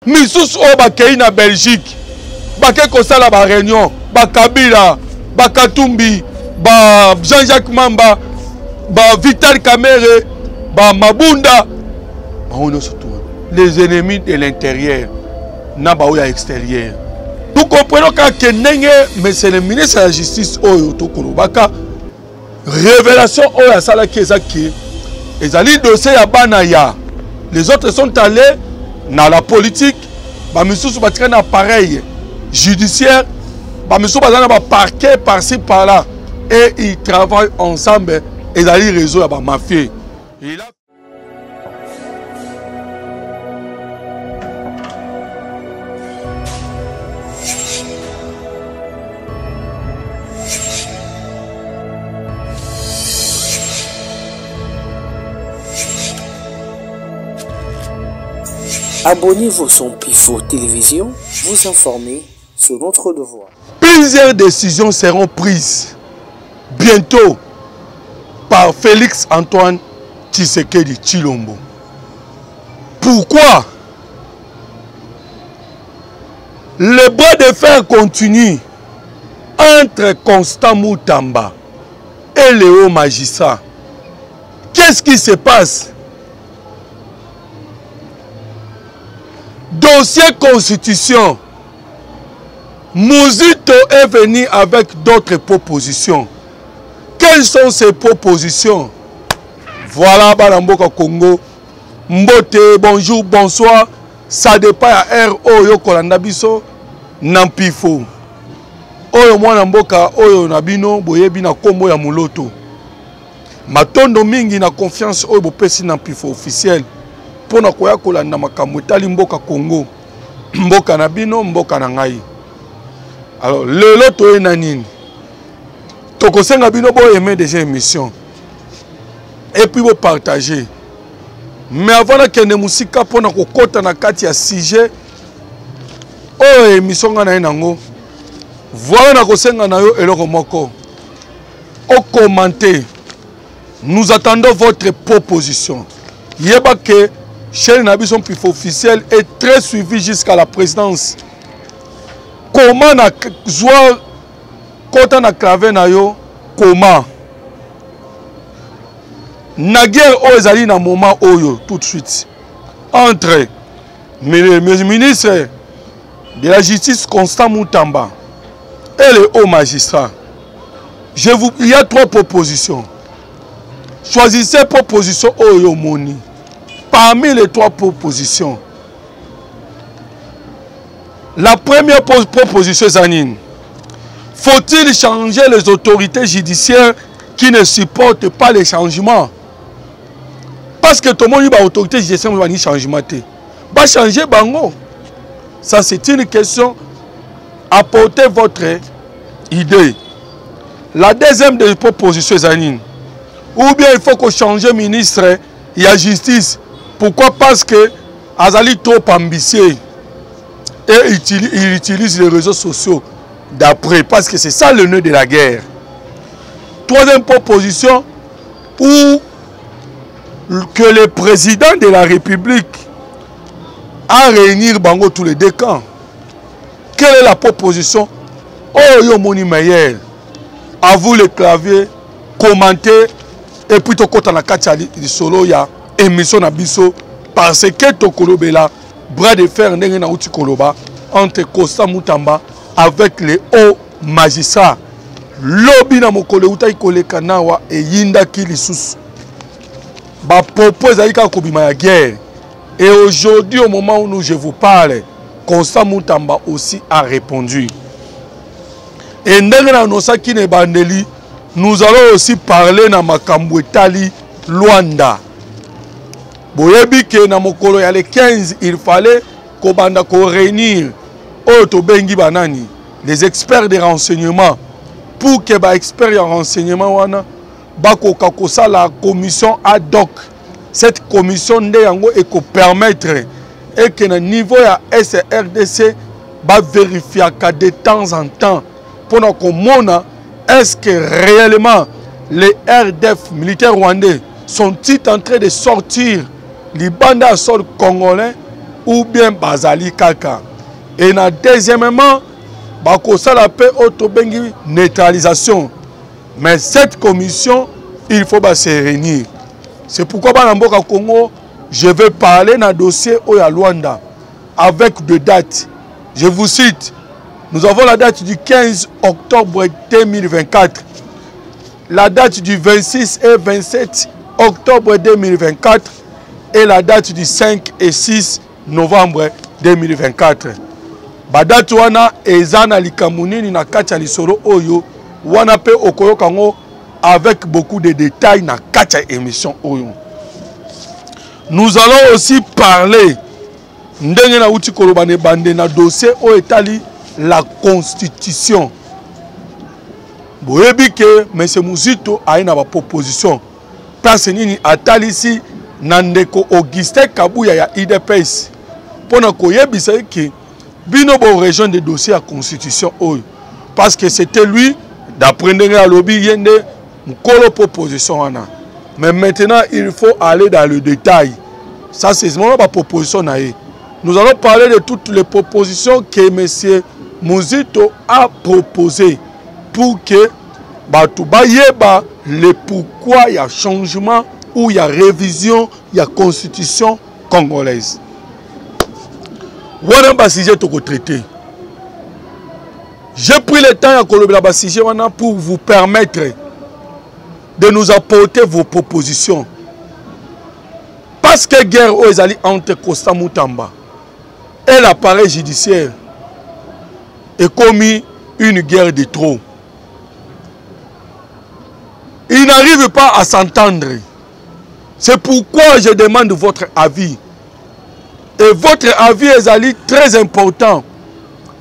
misusu oyo bakei na Belgique bake kosala ba réunion ba Kabila ba Katumbi ba Jean-Jacques Mamba ba Vital Kamerhe ba Mabunda ba surtout les ennemis de l'intérieur na ba oya extérieur. Nous comprenons que ndenge monsieur le ministre de la justice oyo tokolobaka révélation oyo asala ki ezaki ezali dossier ya bana ya les autres sont allés dans la politique ba misusu batika na appareil judiciaire ba misusu bazana ba parquet par-ci par-là et ils travaillent ensemble ezali réseau ya ba mafia. Abonnez-vous sur Pifo Télévision, vous informer sur notre devoir. Plusieurs décisions seront prises bientôt par Félix Antoine Tshisekedi Tshilombo. Pourquoi? Le bras de fer continue entre Constant Moutamba et les hauts magistrats. Qu'est-ce qui se passe? Dossier constitution. Mouzito est venu avec d'autres propositions. Quelles sont ces propositions? Voilà, Balamboka Congo. Mbote, bonjour, bonsoir. Ça dépend à R.O. Kolanda Biso, Nampifo. Oyo mwana mboka, oyo nabino, boyebi na kombo ya muloto. Matondo mingi na confiance oyo bopesi Nampifo officiel. Pona koya kolanda makambo etali mboka Congo. Mboka na bino, mboka na ngai. Alors, lelo toye na nini? Tokosenga bino bo aimer déjà émission. Et puis bo partager. Mais avant la kende musika pona kokota na kati ya sujet o émission ngana nango. Voilà na kosenga na yo eloko moko. Au commenter. Nous attendons votre proposition. Yeba que chaîne Nabison Pifo officiel est très suivi jusqu'à la présidence. Comment na joueur kota na clavé na yo comment na guerre o ezali na moment oyo tout de suite entre le ministre de la justice Constant Moutamba et les hauts magistrats. Il y a trois propositions. Choisissez proposition oyo moni. Parmi les trois propositions, la première proposition est Zanine. Faut-il changer les autorités judiciaires qui ne supportent pas les changements? Parce que tout le monde a autorité judiciaire qui va changement. Va changer bango. Ça c'est une question. Apportez votre idée. La deuxième des propositions est Zanine. Ou bien il faut qu'on change le ministre et la justice. Pourquoi? Parce que Azali trop ambitieux et il utilise les réseaux sociaux d'après. Parce que c'est ça le nœud de la guerre. Troisième proposition, ou que le président de la République a réunir bango tous les deux camps. Quelle est la proposition? Oh yo moni meilleur. À vous le clavier, commentez et puis to kota na katia di solo ya émission na biso parce que tokolobela bras de fer ndenge na uti koloba entre Constant Moutamba avec les hauts magistrats. Lobi na mokole uta ikoleka nawa e yinda ki lisusu. Ba propose aika kobima ya guerre. Et aujourd'hui au moment où je vous parle, Constant Moutamba aussi a répondu. Et ndenge na nosa ki ne bandeli, nous allons aussi parler na makambo etali Luanda. Boyebi ke na mokolo ya le 15, il fallait kobanda ko réunir auto bengi banani les experts de renseignement pour que ba experts en renseignement wana bakoka kosa la commission ad hoc. Cette commission nde yango eko permettre et que na niveau ya SRDC ba vérifier ka de temps en temps pour na komona est-ce que réellement les RDF militaires rwandais sont-ils en train de sortir les bandes à sol congolais ou bien bazali kaka. Et na deuxièmement, bakosala pe otobengi neutralisation. Mais cette commission, il faut se réunir. C'est pourquoi dans Mboka Congo, je vais parler dans le dossier Oya Luanda avec des dates. Je vous cite, nous avons la date du 15 octobre 2024, la date du 26 et 27 octobre 2024 et la date du 5 et 6 novembre 2024. Badate wana ezana likamunini na kacha lisoro oyo wana pe okoyo kango avec beaucoup de détails na kacha émission oyo. Nous allons aussi parler ndenge na uti kolobane bande na dossier o etali la constitution. Boyebi ke M. Muzito a une proposition. Place nini atali si nandeko Augustin Kabuya ya IDPS. Pona koyebisa ke bino bo région de dossier à constitution oyo. Parce que c'était lui d'après ndenge ya lobby yende mkolo proposition wana. Mais maintenant il faut aller dans le détail. Ça c'est vraiment ma proposition nae. Nous allons parler de toutes les propositions que M. Muzito a proposées pour que Batouba yeba le pourquoi il y a changement ou il y a révision, il y a constitution congolaise. Voilà un sujet que traiter. J'ai pris le temps à sujet pour vous permettre de nous apporter vos propositions. Parce que la guerre entre Costa Moutamba et l'appareil judiciaire est commis une guerre de trop. Ils n'arrivent pas à s'entendre. C'est pourquoi je demande votre avis. Et votre avis est très important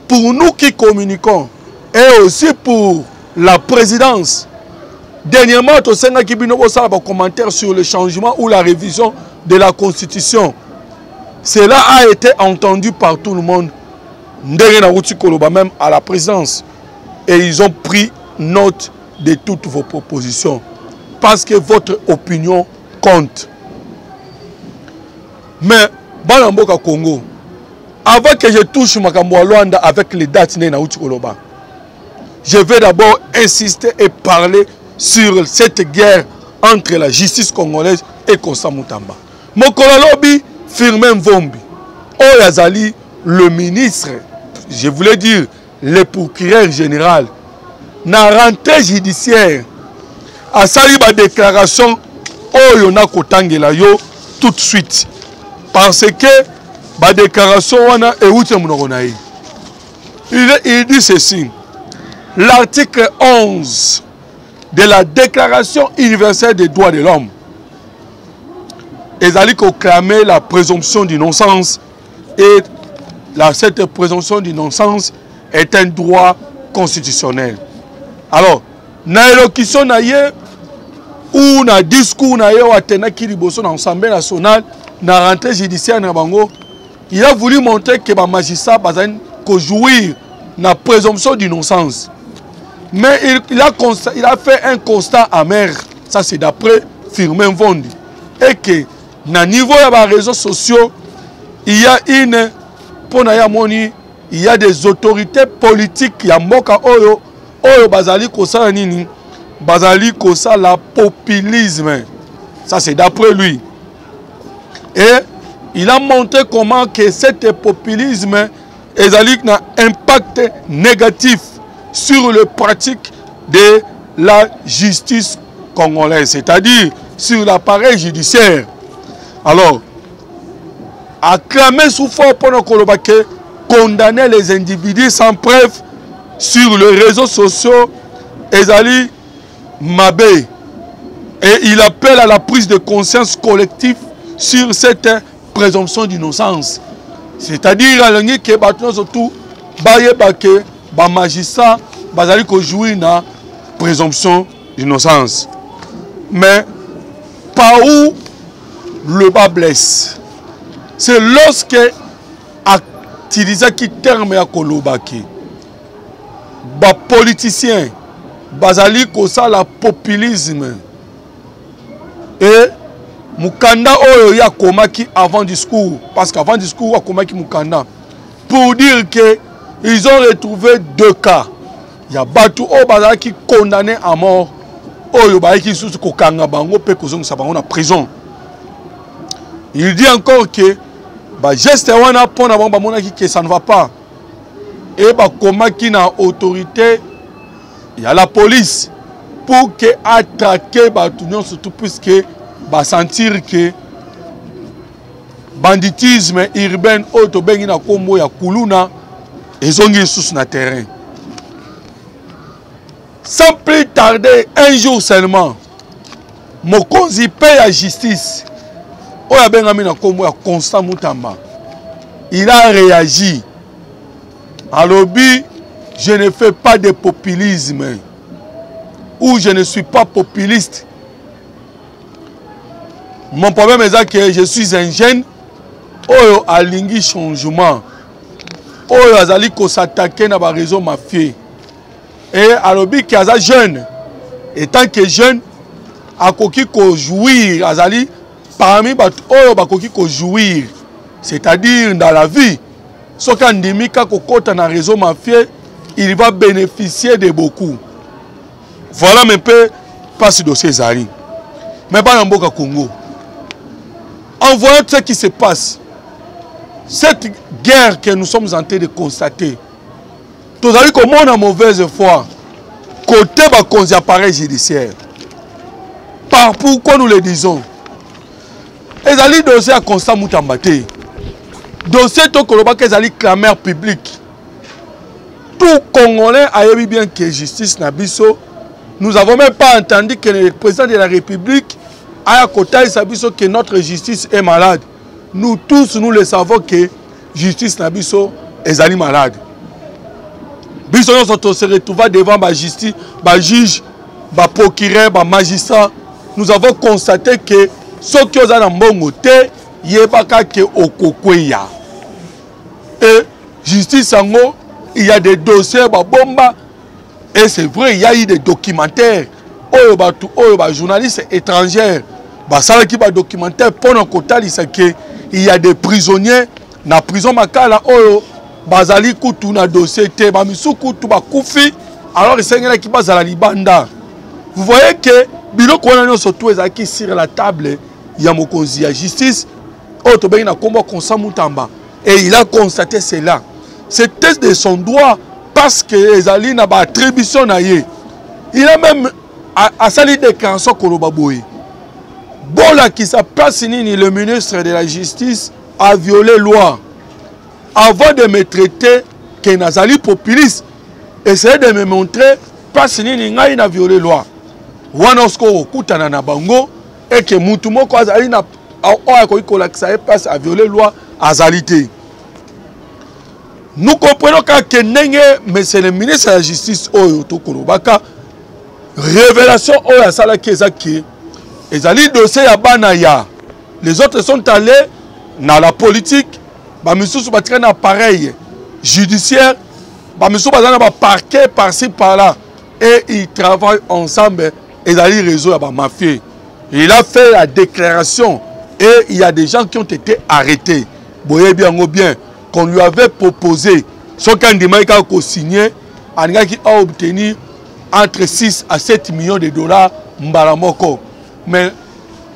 pour nous qui communiquons et aussi pour la présidence. Dernièrement, tu sais qu'il y a des commentaires sur le changement ou la révision de la Constitution. Cela a été entendu par tout le monde, même à la présidence. Et ils ont pris note de toutes vos propositions. Parce que votre opinion compte. Mais, dans le Congo, avant que je touche Makambo Luanda avec les dates, je vais d'abord insister et parler sur cette guerre entre la justice congolaise et Constant Moutamba. Mokolalobi Firmin Vombi, Oyazali, le ministre, je voulais dire le procureur général, na rentrée judiciaire, a sali ba déclaration Oyo na kotangela yo tout de suite. Parce que la déclaration il dit ceci. L'article 11 de la Déclaration universelle des droits de l'homme est allé proclamer la présomption d'innocence et cette présomption d'innocence est un droit constitutionnel. Alors, na élocution na ye ou na discours na ye ou atena ki liboso na Assemblée nationale na rentrée judiciaire na bango, il a voulu montrer que les magistrats peuvent jouir de la présomption d'innocence. Mais il a fait un constat amer, ça c'est d'après Firmin Vondi. Et que, na niveau des réseaux sociaux, il y a il y a des autorités politiques, il y a Moka Oyo, Oyo Bazali Kosa Nini, Bazali Kosa la populisme. Ça c'est d'après lui. Et il a montré comment que cet populisme a un impact négatif sur le pratique de la justice congolaise, c'est-à-dire sur l'appareil judiciaire. Alors, acclamer sous fort pour nous condamner les individus sans preuve sur les réseaux sociaux, Ezali Mabé. Et il appelle à la prise de conscience collective sur cette présomption d'innocence. C'est-à-dire que surtout les magistrats ont joué la présomption d'innocence. Mais par où le bas blesse, c'est lorsque utilisé qui terme à Kolobaki, les politiciens, bazali kosa la populisme et Mukanda oyo ya komaki avant discours. Parce qu'avant discours, ya komaki Mukanda. Pour dire que ils ont retrouvé 2 cas. Il y a Batu Obada qui condamné à mort. Oyo ba qui sous kokanga bango pe kozong sa bango na prison. Il dit encore que ba geste wana pona bango mona que ça ne va pas. Et ba komaki na autorité, il y a la police pour que attaquer Batu surtout puisque ba sentir que banditisme urbain auto bengi na kombo ya kuluna ezongi sous na terrain. Sans plus tarder, un jour seulement, Mokonzi paye la justice. Oya bengami na kombo ya Constant Mutamba. Il a réagi. À l'objet, je ne fais pas de populisme. Ou je ne suis pas populiste. Mon problème est que je suis un jeune. Oyo alingi changement. Oyo azali ko s'attaquer na ba réseau mafieux. Et alors qu'il est jeune, et tant que jeune, a koki ko jouir, azali parmi oyo ba koki ko jouir, c'est-à-dire dans la vie. Ce qu'on dit ka kokota na réseau mafieux, il va bénéficier de beaucoup. Voilà un peu pas ce dossier Zari. Mais pas dans Boka Congo. En voyant ce qui se passe, cette guerre que nous sommes en train de constater, tout à l'heure, comme on a mauvaise foi, côté de l'appareil judiciaire. Pourquoi nous le disons? Et les dossiers à Constant Mutamba. Dossier de clameur publique. Tout Congolais a eu bien que justice Nabiso. Nous n'avons même pas entendu que le président de la République a côté que notre justice est malade. Nous tous, nous le savons que justice Nabiso est malade. Nous se retrouvons devant la justice, le juge, le procureur, le magistrat. Nous avons constaté que ceux qui ont un bon côté, il n'y a pas que au Kokweya. Et justice, il y a des dossiers, des bombes. Et c'est vrai, il y a eu des documentaires. Les journalistes étrangers, les documentaires, il y a des prisonniers dans la prison Makala. Bazali kutu na dossier te bamisu kutu bakufi alors isengela ki bazala libanda. Vous voyez que biloko wana surtout ezaki sur la table ya mokonzi ya justice auto bengi na kombo Constant Mutamba et il a constaté cela. C'était de son droit parce que ezali na ba attribution na ye. Il a même a sali déclaration koloba boye. Bola qui sa place nini le ministre de la justice a violé loi. Avant de me traiter que nazali populiste, essayez de me montrer parce que ngai na violé loi. Wana osko okutana na bango et que mutu moko azali na oya ko ikolakisa passe à violer loi azalité. Nous comprenons que ndenge monsieur le ministre de la justice oyo to kolobaka révélation oya sala kezaki ezali dossier ya bana ya. Les autres sont allés dans la politique. Bamisusu battre un appareil judiciaire, bamisusu bazana ba parquet par-ci par-là et ils travaillent ensemble et dans les réseaux à mafia. Il a fait la déclaration et il y a des gens qui ont été arrêtés. Boyez bien ou bien qu'on lui avait proposé ce candidat qui a signé, qui a obtenu entre 6 à 7 millions de dollars mbaramoko. Mais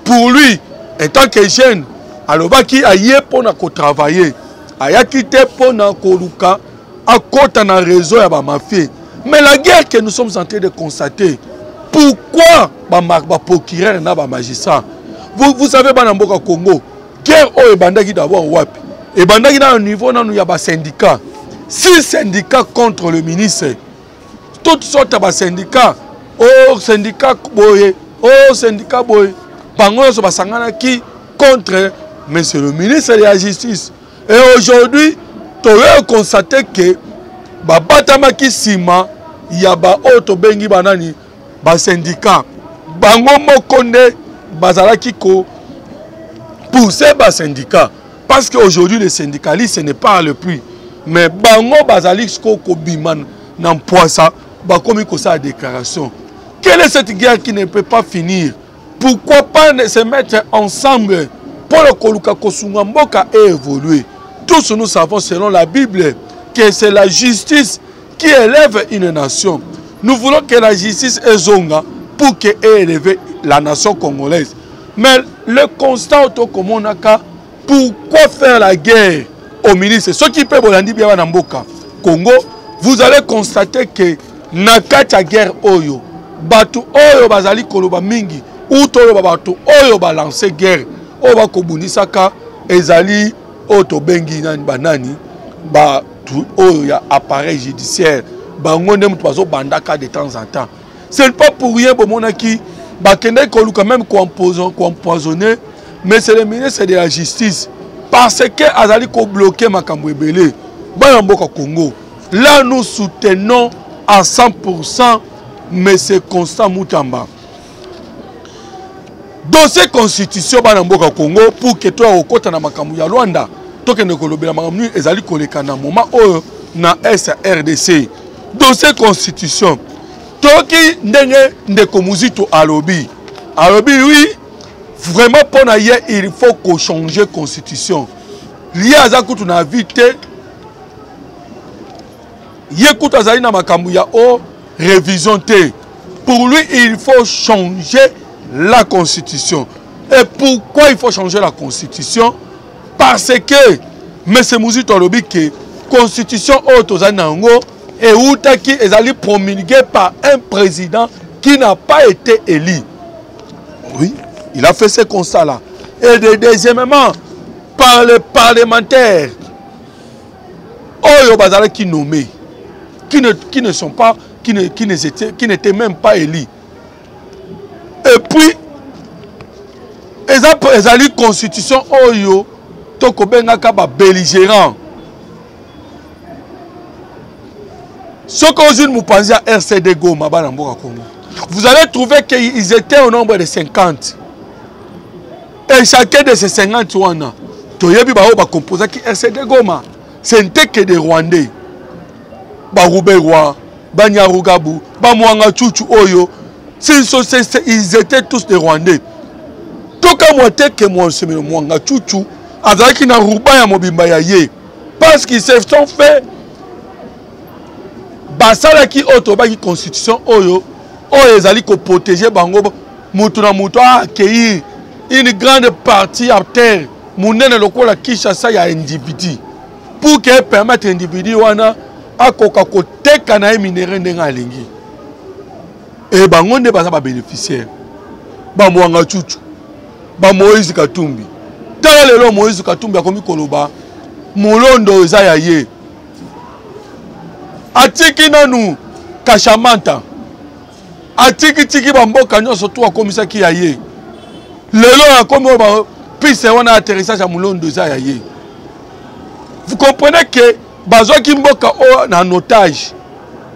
pour lui, étant que jeune, alors qui a yé pour travailler, a yé quitté pour koluka, a côté dans réseau ya ba mafia. Mais la guerre que nous sommes en train de constater, pourquoi ba procureur na ba magistrat? Vous savez ba mboka Congo, guerre o ebandaki d'abord wapi. Ebandaki dans un niveau nan ya ba syndicat. 6 syndicats contre le ministre. Toutes sortes de syndicats. Oh syndicat boye, oh syndicat boye. Bango so ba sangana qui contre monsieur le ministre de la Justice. Et aujourd'hui, tu as constaté que Babatama qui sima, il y a ba auto bengi banani, ba syndicat. Bango mokonde bazala qui ko pousser ba syndicat. Parce qu'aujourd'hui, les syndicalistes, ce n'est pas le prix. Mais bango bazali ko biman n'empoisa, ba komi ko sa déclaration. Quelle est cette guerre qui ne peut pas finir? pourquoi pas se mettre ensemble pour le Koluka Kosunga Mboka et évoluer. Tous nous savons selon la Bible que c'est la justice qui élève une nation. Nous voulons que la justice est zonga pour qu'elle élève la nation congolaise. Mais le constat autocomonaka, pourquoi faire la guerre au ministre? Ce qui peut vous dire bien Mboka Congo, vous allez constater que nakata guerre oyo, batu oyo bazali koloba mingi, ou tolo batu oyo balancer guerre, oyo bakobunisaka ezali oto bengi nani banani, ba oyo ya appareil judiciaire, bango ndem toazo bandaka de temps en temps. Ce n'est pas pour rien bomonaki bakende koluka même empoisonné, mais c'est le ministre de la justice parce que azali ko bloquer makambo ebele bana mboka Congo. Là nous soutenons à 100% M. Constant Moutamba. Dossier constitution bana mboka Congo pour que toi au kota na makambo ya Luanda toke ne kolobela makambo ezali koleka na moment oyo na SRDC. Dossier constitution toki ndenge ndeko muzito alobi oui vraiment pour na hier il faut qu'on change constitution lié à kutu na vite ye kutu azali na makambo ya o révision te. Pour lui il faut changer la constitution. Et pourquoi il faut changer la constitution? Parce que M. Muzito alobi que constitution autozanango et outaki ezali promulgué par un président qui n'a pas été élu. Oui, il a fait ce constat-là. Et deuxièmement, par les parlementaires, Oyo Bazala qui nommés, qui ne sont pas, qui n'étaient même pas élus. Et puis, ezali constitution Oyo, toko bengaka ba belligérant. Ce que vous pensez à RCD Goma, vous allez trouver qu'ils étaient au nombre de 50. Et chacun de ces 50 wana, toyebi bao ba composa qui RCD Goma, ce n'était que des Rwandais. Ba Rouberwa, ba Nyarugabu, ba Mwanga Chuchu Oyo, ils étaient tous des Rwandais. Tout comme moi, que moi, c'est Mwanga Chuchu, avec une Rouba ya Mobimba ya ye, parce qu'ils se sont fait. Basala qui autoba qui constitution oyo ezali ko protéger bango mutu na mutu accueillir une grande partie à terre munene lokola Kinshasa ya individu pour que permettre individu wana akoka ko teka na minéraux ndenga alingi et bango nde baza ba bénéficiaire ba Mwanga Chuchu ba Moïse Katumbi tala lelo Moïse Katumbi akomi koloba molondo eza ya ye atiki nanu Kashamanta atiki bamboka nyonso to akomisa ki ya ye lelo akomi ba piste wana atterrissage ya mulondo eza ya ye. Vous comprenez que bazwaki mboka o na otage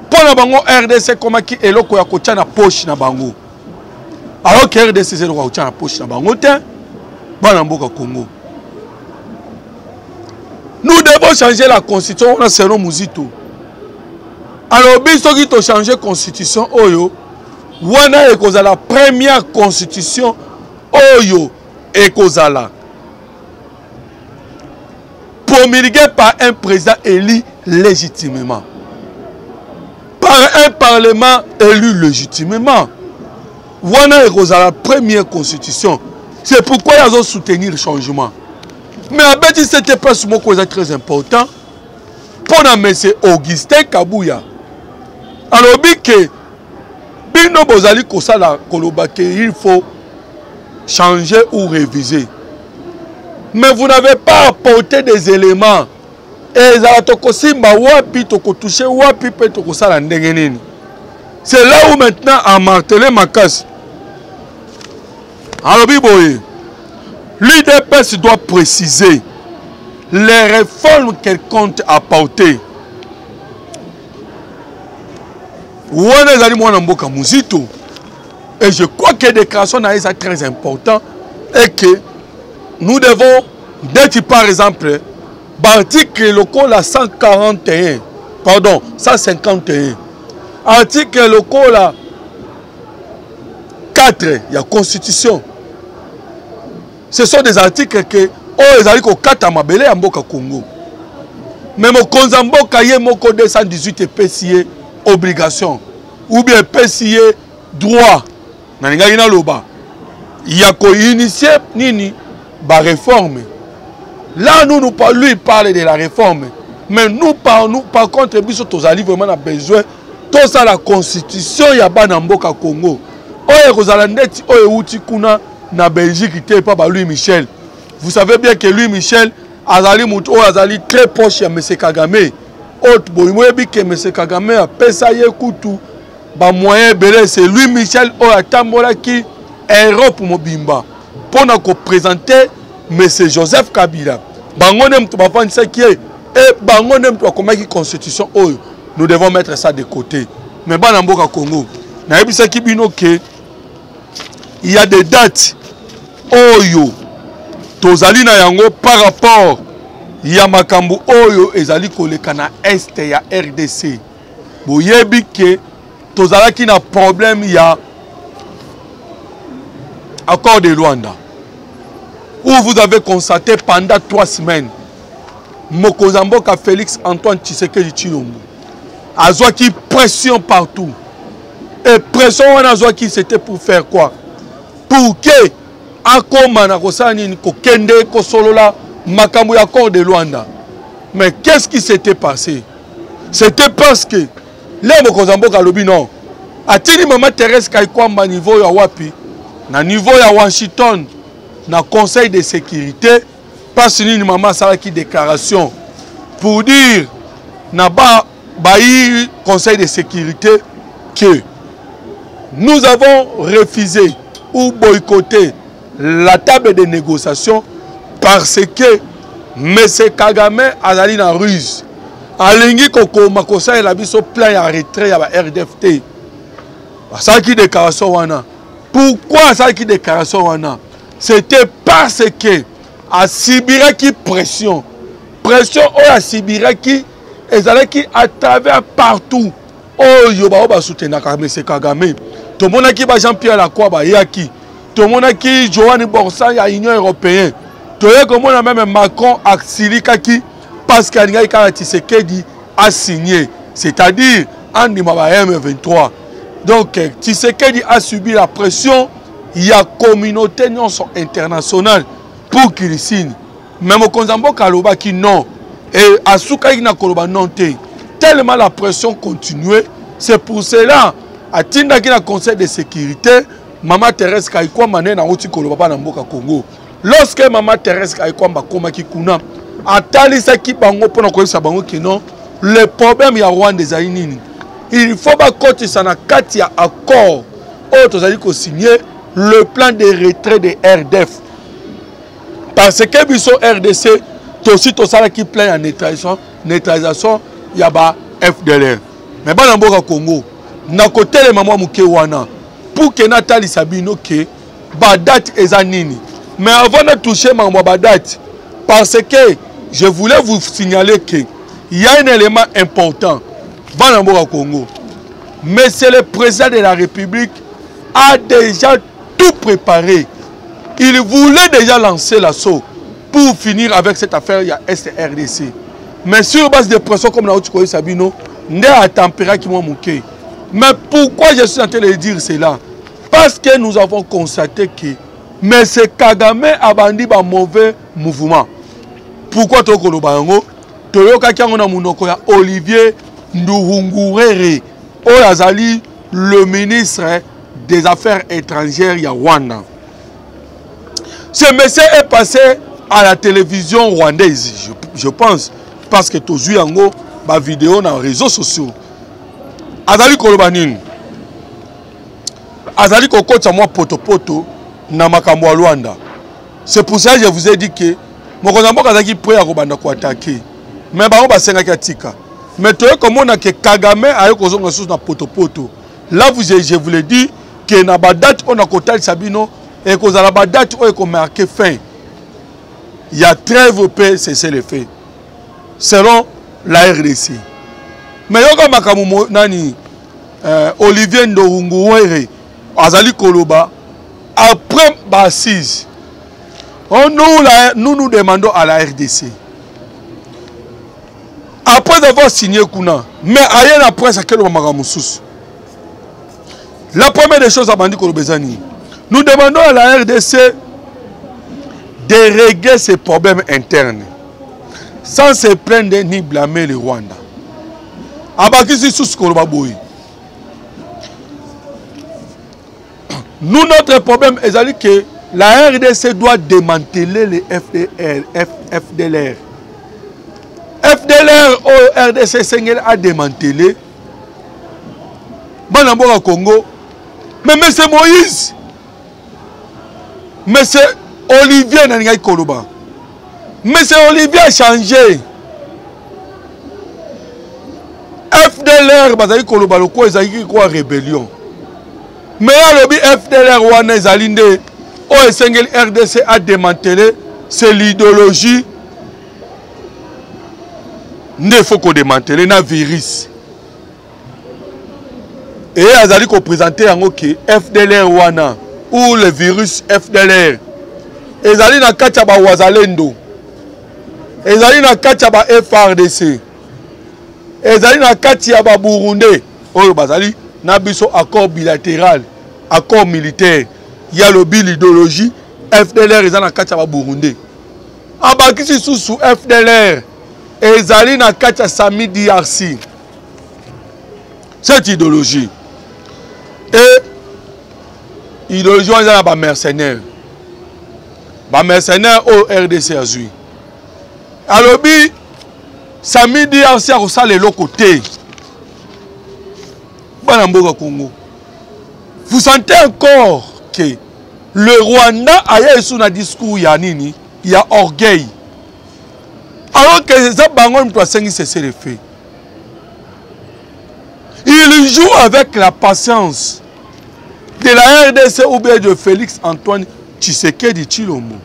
pona bango RDC koma ki eloko ya kotia na poche na bango alors que RDC c'est le kotia na poche na bango te bana mboka Congo. Nous devons changer la constitution on a selon Muzito. Alors, biso qui to changer la constitution, oyo, wana ekozala la première constitution, oyo, ekozala. Promulguée par un président élu légitimement. Par un parlement élu légitimement. Wana ekozala la première constitution. C'est pourquoi ils ont soutenu le changement. Mais à Béti, c'était pas ce mot très important. Pour M. Augustin Kabouya. Alors, que Bino Bozali Kosala Kolobake, il faut changer ou réviser. Mais vous n'avez pas apporté des éléments. Et Zalatokosimba wapi toko touché wapi pe toko sala ndengenini. C'est là où maintenant à marteler ma casse. Alors, Biboye, l'UDPS doit préciser les réformes qu'elle compte apporter. Et je crois que la déclaration est très importante et que nous devons, par exemple, l'article local 141, pardon, 151, article local 4 il y a constitution. Ce sont des articles que ils allaient au kata mabele ya mboka Congo. Mais mon konzamboka yé moko 218 PCA obligation ou bien PCA droit. Naninga ina loba. Il y a ko initier nini ba réforme. Là nous lui parle de la réforme. Mais nous par contre biso tozali vraiment na besoin tout ça la constitution ya bana mboka Congo. Oye kozala ndeti oye uti kuna na Belgique te pa ba Louis Michel. Vous savez bien que Louis Michel azali mutu oye azali très proche ya M. Kagame. Autre boyebi que M. Kagame a pesa ye kutu ba moyen belé c'est Louis Michel oye atambola ki Europe mobimba pour na ko présenter M. Joseph Kabila. Bango nem to ba fanisa ki et bango nem to comment qui constitution oyo. Nous devons mettre ça de côté. Mais bana mboka Congo na yebisa ki bino ke il y a des dates oyo tozali na yango par rapport ya makambo oyo ezali koleka na est ya RDC. Boyebi ke tozalaki na problème ya accord de Luanda où vous avez constaté pendant 3 semaines Mokozamboka Félix Antoine Tshisekedi Tshilombo azwaki pression partout. Et pression on azwaki c'était pour faire quoi? Pour que akoma na kosani ko kende ko solola makambo ya accord de Luanda. Mais qu'est-ce qui s'était passé? C'était parce que les Mokozamboka lobi non. Atini Maman Thérèse Kaikwamba niveau ya wapi? Na niveau ya Washington na Conseil de sécurité parce que ni maman sala ki déclaration pour dire na baï Conseil de sécurité que nous avons refusé ou boycotté la table de négociation parce que M. Kagame azali na ruse. Alingi koko makosa la biso plan ya retrait ya ba RDFT. Ça qui déclaration wana. Pourquoi ça qui déclaration wana? C'était parce que à Sibiraki pression. Pression à Sibiraki ezalaki à travers partout. Oh yoba ba soutenir M. Kagame. Tout le monde qui va Jean-Pierre Lacroix ba yaki. Tout le monde qui Joanny Borsa ya Union européenne. Tout le monde même Macron a Silikaki parce qu'Alinga Tshisekedi a signé, c'est-à-dire en M23. Donc Tshisekedi a subi la pression, il y a communauté internationale pour qu'il signe. Même au Konzambo Kaloba qui non et Asuka na Koloba non te. Tellement la pression continuait, c'est pour cela à Tinda qui na Conseil de sécurité, Maman Thérèse Kaikwamba na uti Koloba na mboka Congo. Lorsque Maman Thérèse Kaikwamba koma kikuna atalisa ki bango pona koyesa bango ki non le problème ya Rwanda ezali nini. Il faut ba kotisa na kati ya accord oyo tozali ko signer le plan de retrait de RDF. Parce que biso RDC tosi tosala ki plan ya neutralisation ya ba FDLR. Mais bana mboka Congo na côté le maman muke wana pour que Nathalie Sabino ke ba date eza nini. Mais avant de toucher ma date, parce que je voulais vous signaler qu'il y a un élément important dans le Congo. Mais c'est le président de la République a déjà tout préparé. Il voulait déjà lancer l'assaut pour finir avec cette affaire, il y a SRDC. Mais sur base de pression comme la haute Sabino, n'est à température qui m'a manqué. Mais pourquoi je suis en train de dire cela? Parce que nous avons constaté que mais c'est Kagame a bandi ba mauvais mouvement. Pourquoi toko lo bango? Toyoka kiango na munoko ya Olivier Nduhungurere. Oyazali le ministre des Affaires étrangères ya Rwanda. Ce monsieur est passé à la télévision rwandaise, je pense, parce que tu joues yango ba vidéo dans les réseaux sociaux. Azali kolobanine. Azali kokota moi poto na makambo ya Luanda. C'est pour ça que je vous ai dit que Mokozamboka azaki prêt à kobanda ko attaquer. Mais bango basenga katika. Mais toi comme on a que Kagame ayo kozonga sous na poto. Là je vous l'ai dit que na ba date on a kotal Sabino et kozala ba date o ko marquer fin. Il y a trêve paix c'est le fait. Selon la RDC. Mais yoka makambo nani Olivier Ndohunguwere azali koloba après l'assise, nous demandons à la RDC, après avoir signé Kuna, mais ailleurs après ça, la première des choses à Bandi Kolobezani, nous demandons à la RDC de régler ces problèmes internes, sans se plaindre ni blâmer le Rwanda. Abakisi sous Kolobaboui. Nous, notre problème est que la RDC doit démanteler les FDLR. FDLR au RDC Sengel a démantelé. Banamboka Congo. Mais M. Moïse, M. Olivier Nangai Koloba. M. Olivier a changé. FDLR, Bazali Koloba, le quoi, ils ont rébellion. Mais le FDLR wana ezalinde o esengeli RDC a démantelé, c'est l'idéologie ne faut qu'on démantele na virus. Et azali ko présenter yango que FDLR wana ou le virus FDLR ezali na kati ya ba wazalendo, ezali na kati ya ba FRDC, ezali na kati ya ba Burundais oyo bazali na biso accord bilatéral, accord militaire. Il y a le bill idéologie FDLR ezali na kati ya ba Burundais. Abakisi sous FDLR ezali na kati ya Sami DRC. Cette idéologie et idéologie on a ba mercenaires. Ba mercenaires au RDC azui. Alobi Sami DRC a osala le côté. Banamboka Congo. Vous sentez encore que le Rwanda a eu un discours yanini, il y a orgueil. Alors que les Abangon doivent cesser les faits. Il joue avec la patience de la RDC ou bien de Félix Antoine Tshisekedi Tshilombo.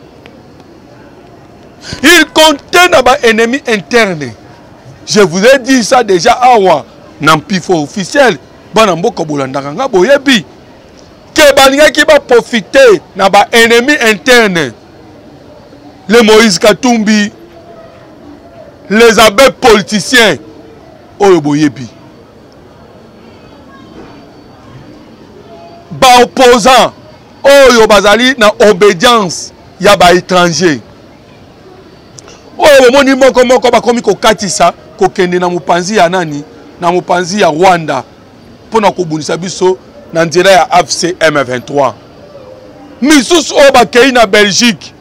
Il contient un ennemi interne. Je vous ai dit ça déjà awa nampifo officiel banamboka bolandanga boyebi ke baninga ki va profiter na ba ennemi interne, les Moïse Katumbi, les abbés politiciens oyo boyebi ba opposants oyo bazali na obédience ya ba étranger oyo moni moko bakomi kokatisa kokende na mopanzi ya nani na mopanzi ya Rwanda pona kobunisa biso na nzela ya AFC M23 misusu oyo bakei na Belgique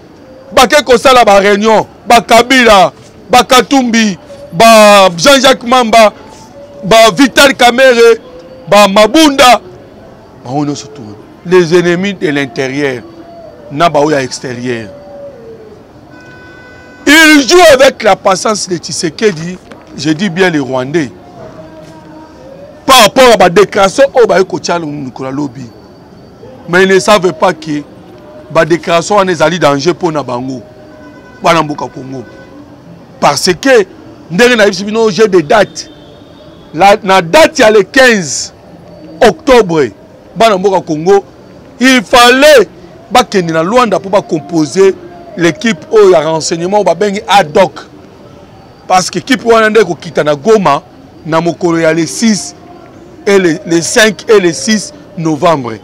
bake kosala ba réunion ba Kabila ba Katumbi ba Jean-Jacques Mamba ba Vital Kamerhe ba Mabunda baono surtout les ennemis de l'intérieur na ba oya extérieur. Il joue avec la patience de Tshisekedi, je dis bien les Rwandais. Par rapport à la déclaration, mais ils ne savent pas que la déclaration est en danger pour Nabango, parce que nous avons des dates. La date, il y a le 15 octobre, il fallait que la Luanda pour composer l'équipe au renseignement ad hoc. Parce que l'équipe Rwanda est na Goma, na mokolo ya le 6 et le 5 et le 6 novembre.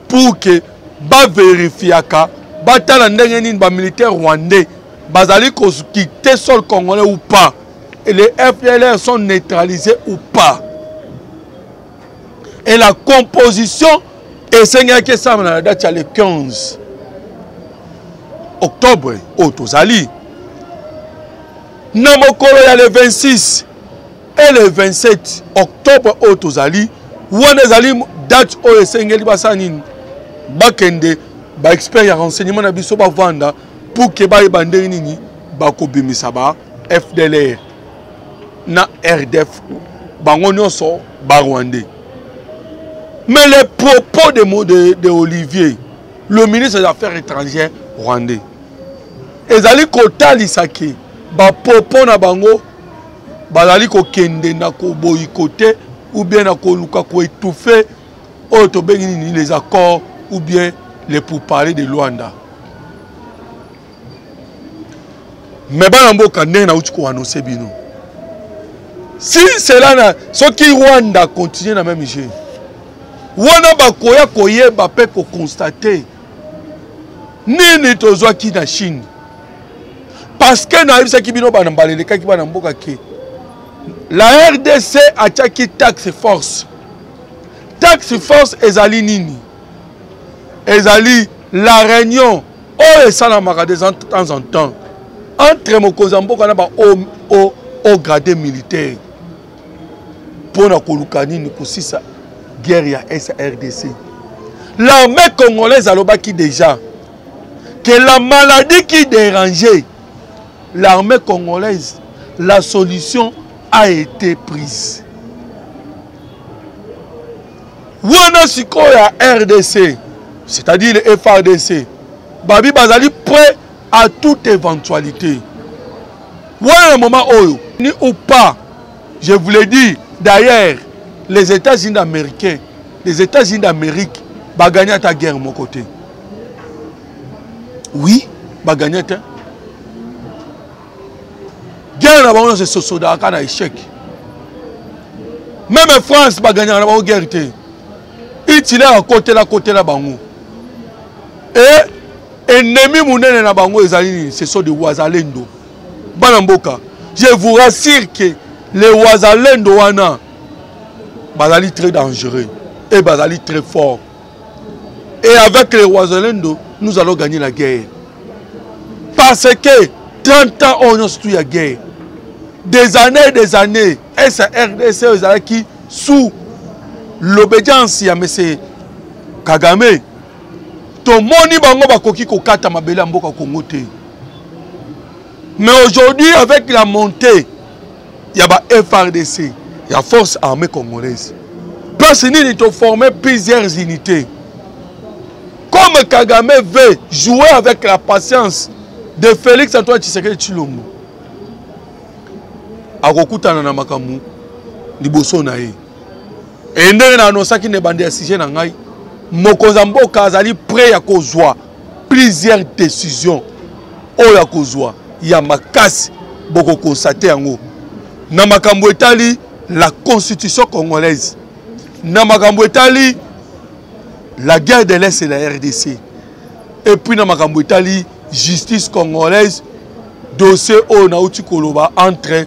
Pour que ba vérifier ka ba tala ndenge nini ba militaire rwandais bazali ko quitter sol congolais ou pas, et les FDLR sont neutralisés ou pas. Et la composition est que ça na date le 15 octobre au Tozali. Namokolo ya le 26 et le 27 octobre au Tozali. Ouanezali date au Sengeli Basanin. Bakende ba expert ya renseignement na biso ba vanda pour que ba ibanderi nini ba ko bimisa ba FDLR na RDF bango nyonso ba Rwandais. Mais les propos de Olivier, le ministre des Affaires étrangères rwandais, ezali kotali saki ba propos na bango bazali ko kende na ko boycotter ou bien na ko luka ko étouffer auto bengi les accords ou bien les pourparlers de Luanda. Mais bana mboka ndenge nauti ko annoncer bino. Si cela na ce qui Rwanda continue na même jeu. Wana bakoya koyeba pe ko constater nini tozwa ki na Chine. Parce que na yebisa ki bino bana mbalele kaki bana mboka ke la RDC a tchaki taxe force. Taxe force ezali nini? Ezali la réunion o esalamaka de temps en temps entre Mokozamboka na ba au grade militaire pour na koluka nini kusisa guerre ya SRDC. L'armée congolaise alobaki déjà que la maladie qui dérangeait l'armée congolaise, la solution a été prise. Wana siko ya RDC, c'est-à-dire le FRDC, Babi Bazali prêt à toute éventualité. Wana un moment oyo, ni ou pas, je vous l'ai dit, d'ailleurs, les États-Unis d'Amérique, les États-Unis d'Amérique, va gagner ta guerre de mon côté. Oui, va gagner ta guerre. Guerre, c'est ce soldat qui a échec. Même France va gagner la guerre. Il est à côté la bango. Et ennemi mounene na bango ezali, ce sont des Wazalendo. Banamboka, je vous rassure que les Wazalendo wana bazali très dangereux et bazali très fort. Et avec les Wazalendo, nous allons gagner la guerre. Parce que 30 ans on a surtout la guerre. Des années, SRDC qui sous l'obédience de M. Kagame, ton moni bango bakoki kokata mabele mboka Congo te. Mais aujourd'hui, avec la montée, il y a FRDC, il y a Force Armée Congolaise. Parce que nous avons formé plusieurs unités. Comme Kagame veut jouer avec la patience de Félix Antoine Tshisekedi Tshilombo, akokutana na makamu liboso na ye. Et ndenge na anosaki ne bande asige na ngai, mokonzi mboka azali prêt ya kozwa plusieurs décisions oyo kozwa ya makasi boko constater yango. Na makambo etali la constitution congolaise. Na makambo etali la guerre de l'Est et la RDC. Et puis na makambo etali justice congolaise, dossier o na uti koloba entre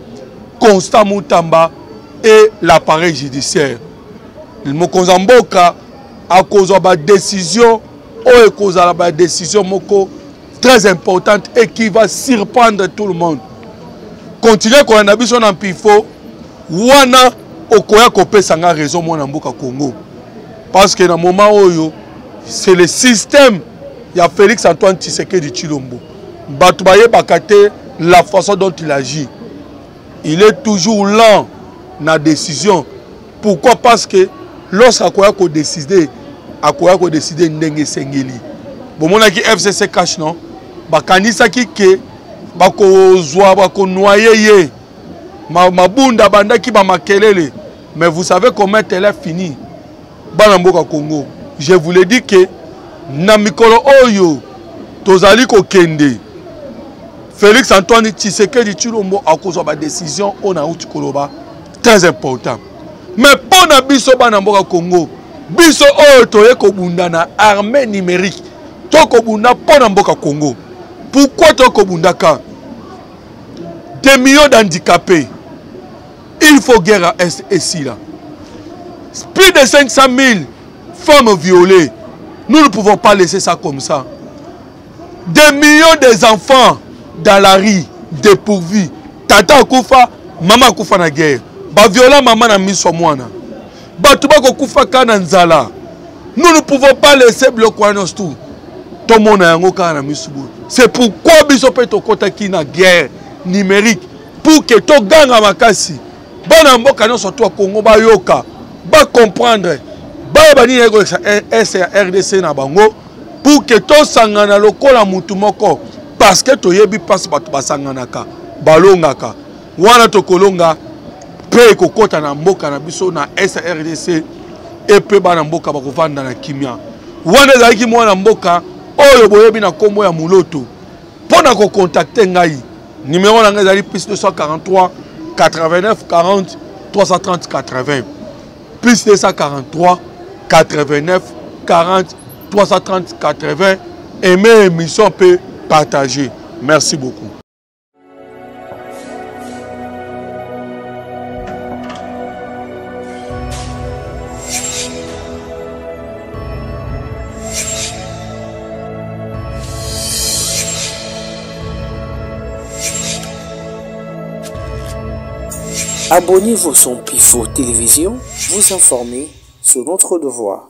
Constant Moutamba et l'appareil judiciaire. Le mokonzi mboka a causé ba décision o kozala ba décision moko très importante et qui va surprendre tout le monde. Continuez qu'on a besoin d'un pifo, wana okoya kopesa nga raison mona mboka Congo. Parce que dans le moment où c'est le système, il y a Félix Antoine Tshisekedi Tshilombo. Batoubaye bakate la façon dont il agit. Il est toujours lent dans la décision. Pourquoi? Parce que lorsqu'akoya ko décider ndenge sengeli. Bon mona ki FCC cash non, bakanisa ki ke bakozwa bako noyer ye. Mabunda bandaki ba makelele. Mais vous savez comment elle est finie. Banamboka Congo. Je vous l'ai dit que na mikolo oyo tozali ko kende. Félix Antoine Tshisekedi Tshilombo a causé ba décision on a uti koloba très important. Mais pour na biso banamboka Congo, biso oyo toye ko bunda na armée numérique. Toko bunda pour mboka Congo. Pourquoi toko bunda ka? Des millions d'handicapés. Il faut guerre à Est et ici là. Plus de 500 000 femmes violées. Nous ne pouvons pas laisser ça comme ça. Des millions d'enfants dans la rue, dépourvus. Tata Koufa, maman Koufa na guerre. Ba violent maman na miso mwana. Ba tuba Koufa kana nzala. Nous ne pouvons pas laisser bloquer nos tout. Tout le monde a un kana miso. C'est pourquoi biso pe to kota ki na guerre numérique pour que to ganga makasi. Bana mboka no surtout à Congo ba yoka. Ba comprendre ba bani ego RDC na bango pour que to sangana lokola mutu moko parce que to yebi passe batu basanganaka balongaka wana to kolonga pe kokota na mboka na biso na SRDC et pe bana mboka bakovanda na kimia wana ezalaki mwana mboka oyo boyebi na kombo ya Moloto mpona kocontacte ngai numéro na ngai ezali plus 243 89 40 330 80 plus 243 89 40 330 80. Aimez émission peut partager. Merci beaucoup. Abonnez-vous sur Pifo Télévision, vous informer sur notre devoir.